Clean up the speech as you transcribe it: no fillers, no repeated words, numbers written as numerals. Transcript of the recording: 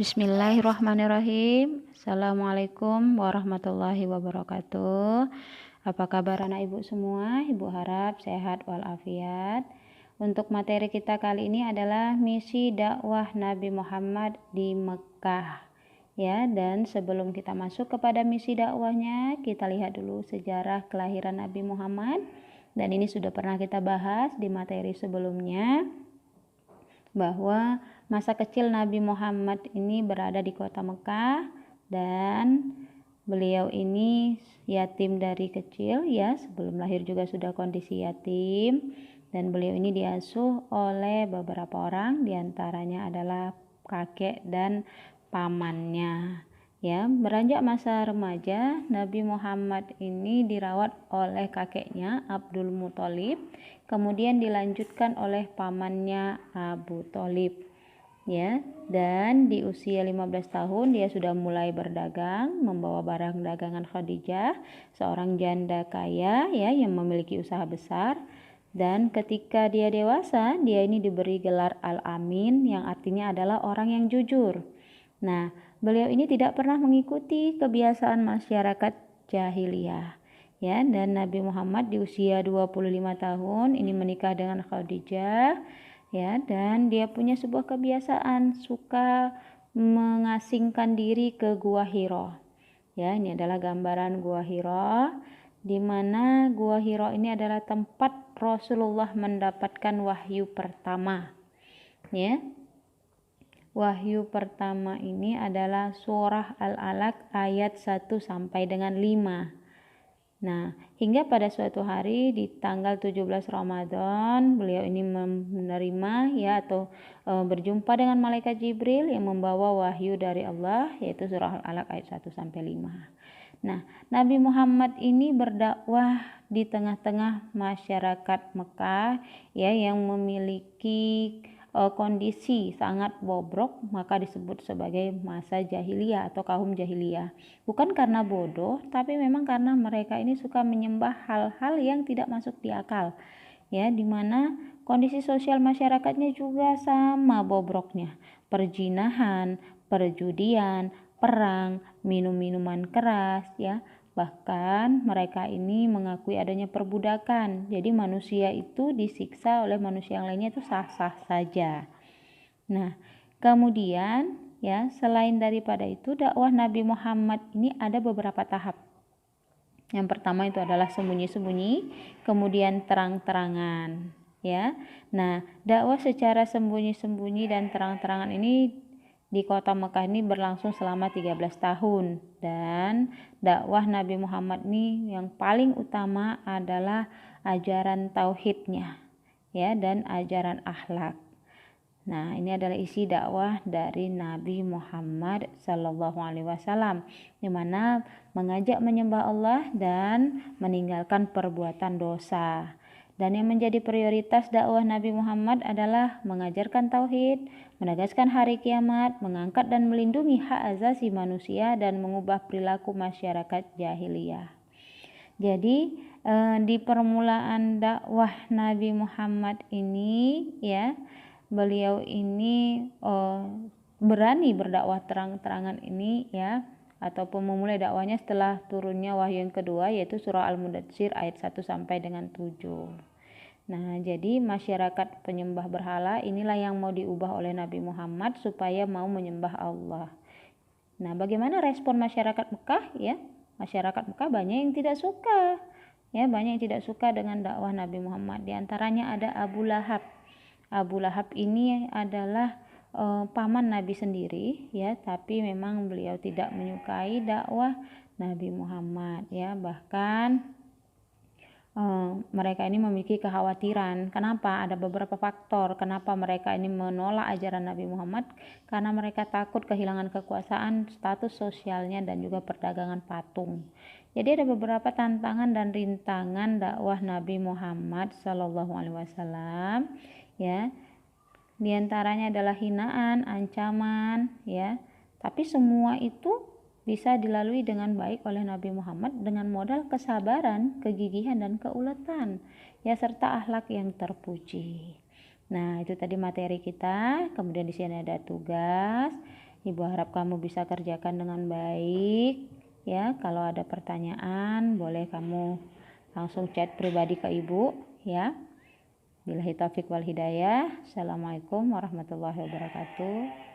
Bismillahirrahmanirrahim. Assalamualaikum warahmatullahi wabarakatuh. Apa kabar anak ibu semua? Ibu harap sehat walafiat. Untuk materi kita kali ini adalah misi dakwah Nabi Muhammad di Mekah. Ya, dan sebelum kita masuk kepada misi dakwahnya, kita lihat dulu sejarah kelahiran Nabi Muhammad. Dan ini sudah pernah kita bahas di materi sebelumnya, bahwa masa kecil Nabi Muhammad ini berada di kota Mekah dan beliau ini yatim dari kecil, ya, sebelum lahir juga sudah kondisi yatim, dan beliau ini diasuh oleh beberapa orang, diantaranya adalah kakek dan pamannya. Ya, beranjak masa remaja, Nabi Muhammad ini dirawat oleh kakeknya Abdul Muthalib, kemudian dilanjutkan oleh pamannya Abu Thalib. Ya, dan di usia 15 tahun dia sudah mulai berdagang, membawa barang dagangan Khadijah, seorang janda kaya ya yang memiliki usaha besar. Dan ketika dia dewasa, dia ini diberi gelar Al-Amin yang artinya adalah orang yang jujur. Nah, beliau ini tidak pernah mengikuti kebiasaan masyarakat jahiliyah. Ya, dan Nabi Muhammad di usia 25 tahun ini menikah dengan Khadijah, ya, dan dia punya sebuah kebiasaan suka mengasingkan diri ke Gua Hiro. Ya, ini adalah gambaran Gua Hiro, di mana Gua Hiro ini adalah tempat Rasulullah mendapatkan wahyu pertama. Ya. Wahyu pertama ini adalah surah Al-Alaq ayat 1 sampai dengan 5. Nah, hingga pada suatu hari di tanggal 17 Ramadan, beliau ini menerima ya atau berjumpa dengan malaikat Jibril yang membawa wahyu dari Allah, yaitu surah Al-Alaq ayat 1 sampai 5. Nah, Nabi Muhammad ini berdakwah di tengah-tengah masyarakat Mekah ya yang memiliki kondisi sangat bobrok, maka disebut sebagai masa jahiliyah atau kaum jahiliyah. Bukan karena bodoh, tapi memang karena mereka ini suka menyembah hal-hal yang tidak masuk di akal. Ya, di mana kondisi sosial masyarakatnya juga sama bobroknya. Perjinahan, perjudian, perang, minum-minuman keras, ya. Bahkan mereka ini mengakui adanya perbudakan. Jadi manusia itu disiksa oleh manusia yang lainnya itu sah-sah saja. Nah, kemudian ya, selain daripada itu dakwah Nabi Muhammad ini ada beberapa tahap. Yang pertama itu adalah sembunyi-sembunyi, kemudian terang-terangan, ya. Nah, dakwah secara sembunyi-sembunyi dan terang-terangan ini di kota Mekah ini berlangsung selama 13 tahun, dan dakwah Nabi Muhammad ini yang paling utama adalah ajaran tauhidnya, ya, dan ajaran akhlak. Nah, ini adalah isi dakwah dari Nabi Muhammad SAW, di mana mengajak menyembah Allah dan meninggalkan perbuatan dosa. Dan yang menjadi prioritas dakwah Nabi Muhammad adalah mengajarkan tauhid, menegaskan hari kiamat, mengangkat dan melindungi hak asasi manusia, dan mengubah perilaku masyarakat jahiliyah. Jadi di permulaan dakwah Nabi Muhammad ini, ya, beliau ini berani berdakwah terang-terangan ini, ya, ataupun memulai dakwahnya setelah turunnya wahyu yang kedua, yaitu surah Al-Mudatsir ayat 1 sampai dengan 7. Nah, jadi masyarakat penyembah berhala inilah yang mau diubah oleh Nabi Muhammad supaya mau menyembah Allah. Nah, bagaimana respon masyarakat Mekah, ya? Masyarakat Mekah banyak yang tidak suka. Ya, banyak yang tidak suka dengan dakwah Nabi Muhammad. Di antaranya ada Abu Lahab. Abu Lahab ini adalah paman Nabi sendiri, ya, tapi memang beliau tidak menyukai dakwah Nabi Muhammad, ya. Bahkan mereka ini memiliki kekhawatiran. Kenapa? Ada beberapa faktor kenapa mereka ini menolak ajaran Nabi Muhammad, karena mereka takut kehilangan kekuasaan, status sosialnya, dan juga perdagangan patung. Jadi ada beberapa tantangan dan rintangan dakwah Nabi Muhammad SAW, ya. Di antaranya adalah hinaan, ancaman, ya. Tapi semua itu bisa dilalui dengan baik oleh Nabi Muhammad dengan modal kesabaran, kegigihan, dan keuletan, ya, serta akhlak yang terpuji. Nah, itu tadi materi kita. Kemudian di sini ada tugas, Ibu harap kamu bisa kerjakan dengan baik ya. Kalau ada pertanyaan boleh kamu langsung chat pribadi ke Ibu ya. Billahi taufiq wal hidayah. Assalamualaikum warahmatullahi wabarakatuh.